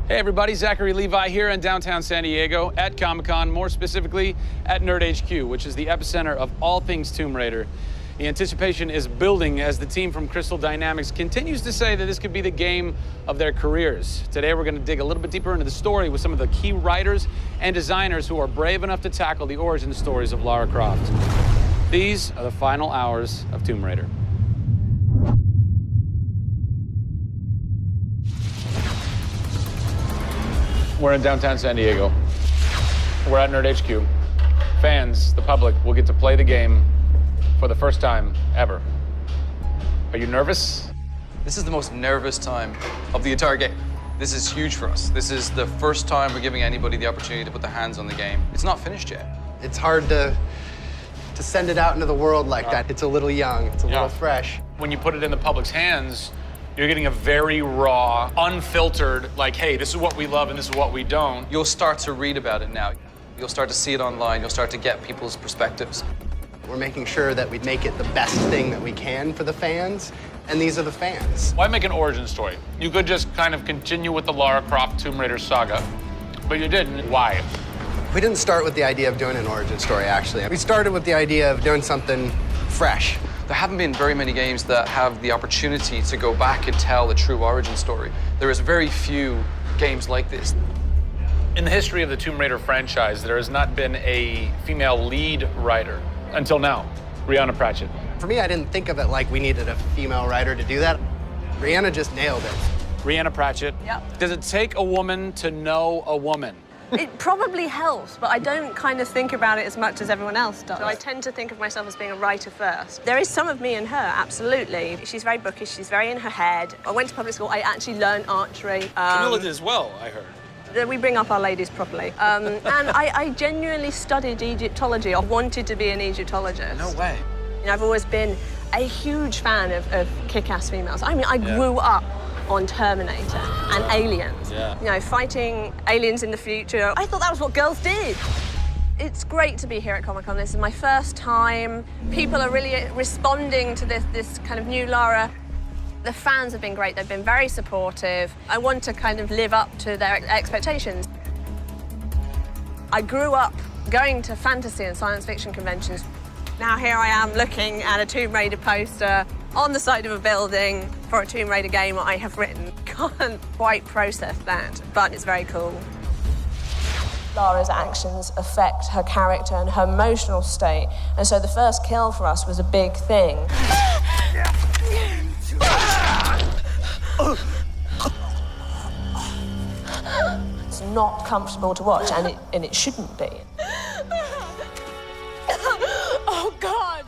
Hey everybody, Zachary Levi here in downtown San Diego at Comic-Con, more specifically at Nerd HQ, which is the epicenter of all things Tomb Raider. The anticipation is building as the team from Crystal Dynamics continues to say that this could be the game of their careers. Today we're going to dig a little bit deeper into the story with some of the key writers and designers who are brave enough to tackle the origin stories of Lara Croft. These are the final hours of Tomb Raider. We're in downtown San Diego. We're at Nerd HQ. Fans, the public, will get to play the game for the first time ever. Are you nervous? This is the most nervous time of the entire game. This is huge for us. This is the first time we're giving anybody the opportunity to put their hands on the game. It's not finished yet. It's hard to send it out into the world like that. It's a little young, it's a little fresh. When you put it in the public's hands, you're getting a very raw, unfiltered, like, hey, this is what we love and this is what we don't. You'll start to read about it now. You'll start to see it online. You'll start to get people's perspectives. We're making sure that we make it the best thing that we can for the fans, and these are the fans. Why make an origin story? You could just kind of continue with the Lara Croft Tomb Raider saga, but you didn't. Why? We didn't start with the idea of doing an origin story, actually. We started with the idea of doing something fresh. There haven't been very many games that have the opportunity to go back and tell the true origin story. There is very few games like this. In the history of the Tomb Raider franchise, there has not been a female lead writer until now, Rhianna Pratchett. For me, I didn't think of it like we needed a female writer to do that. Rhianna just nailed it. Rhianna Pratchett. Yep. Does it take a woman to know a woman? It probably helps, but I don't kind of think about it as much as everyone else does. So I tend to think of myself as being a writer first. There is some of me in her, absolutely. She's very bookish, she's very in her head. I went to public school, I actually learned archery. Camilla did as well, I heard. We bring up our ladies properly. And I genuinely studied Egyptology. I wanted to be an Egyptologist. No way. You know, I've always been a huge fan of kick-ass females. I mean, I grew up on Terminator and Aliens. Yeah. You know, fighting aliens in the future. I thought that was what girls did. It's great to be here at Comic-Con. This is my first time. People are really responding to this kind of new Lara. The fans have been great. They've been very supportive. I want to kind of live up to their expectations. I grew up going to fantasy and science fiction conventions. Now here I am looking at a Tomb Raider poster on the side of a building for a Tomb Raider game I have written. Can't quite process that, but it's very cool. Lara's actions affect her character and her emotional state, and so the first kill for us was a big thing. It's not comfortable to watch, and it shouldn't be. Oh, God!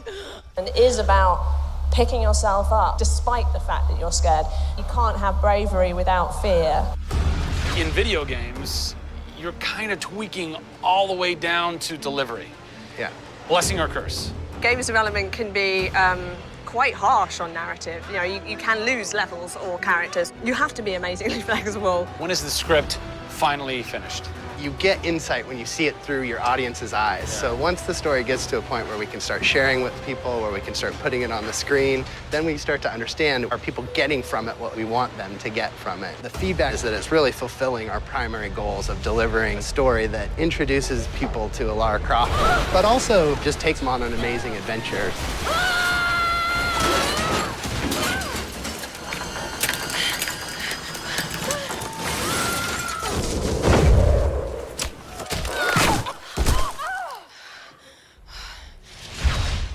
And it is about picking yourself up, despite the fact that you're scared. You can't have bravery without fear. In video games, you're kind of tweaking all the way down to delivery. Yeah. Blessing or curse. Games development can be quite harsh on narrative. You know, you can lose levels or characters. You have to be amazingly flexible. When is the script finally finished? You get insight when you see it through your audience's eyes. Yeah. So once the story gets to a point where we can start sharing with people, where we can start putting it on the screen, then we start to understand, are people getting from it what we want them to get from it? The feedback is that it's really fulfilling our primary goals of delivering a story that introduces people to a Lara Croft, but also just takes them on an amazing adventure.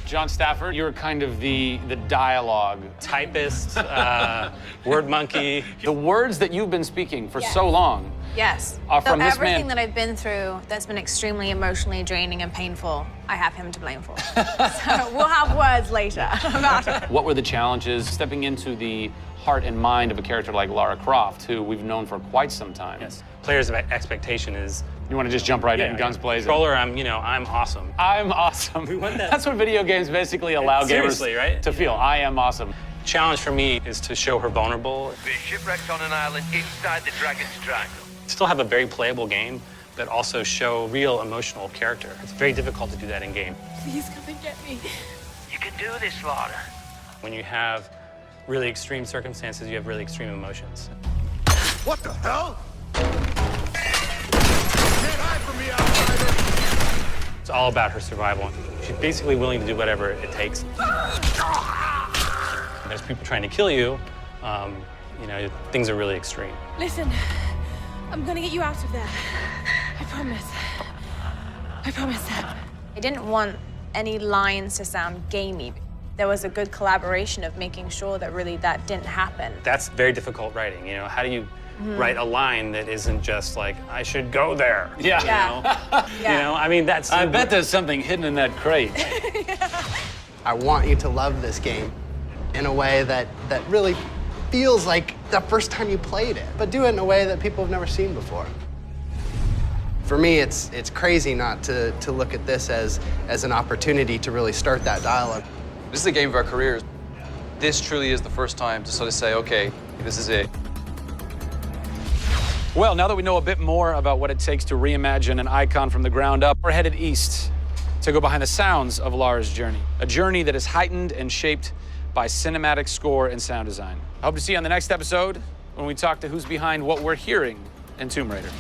John Stafford, you're kind of the dialogue typist, word monkey. The words that you've been speaking for so long Yes. are from this everything man. that I've been through that's been extremely emotionally draining and painful, I have him to blame for. So we'll have words later about it. What were the challenges stepping into the heart and mind of a character like Lara Croft, who we've known for quite some time? Yes. Players' expectation is. You want to just jump right in, guns blazing? Controller, I'm awesome. I'm awesome. We want that. That's what video games basically allow gamers right? to feel. I am awesome. Challenge for me is to show her vulnerable. We're shipwrecked on an island inside the Dragon's Triangle. Still have a very playable game, but also show real emotional character. It's very difficult to do that in game. Please come and get me. You can do this, Lara. When you have really extreme circumstances, you have really extreme emotions. What the hell? It's all about her survival. She's basically willing to do whatever it takes. There's people trying to kill you. You know, things are really extreme. Listen, I'm gonna get you out of there. I promise. I promise. I didn't want any lines to sound gamey. There was a good collaboration of making sure that really that didn't happen. That's very difficult writing. You know, how do you write a line that isn't just like, I should go there? Yeah. You know? You know, I mean, that's... I bet there's something hidden in that crate. I want you to love this game in a way that really feels like the first time you played it, but do it in a way that people have never seen before. For me, it's crazy not to look at this as an opportunity to really start that dialogue. This is the game of our careers. This truly is the first time to sort of say, okay, this is it. Well, now that we know a bit more about what it takes to reimagine an icon from the ground up, we're headed east to go behind the sounds of Lara's journey. A journey that is heightened and shaped by cinematic score and sound design. I hope to see you on the next episode when we talk to who's behind what we're hearing in Tomb Raider.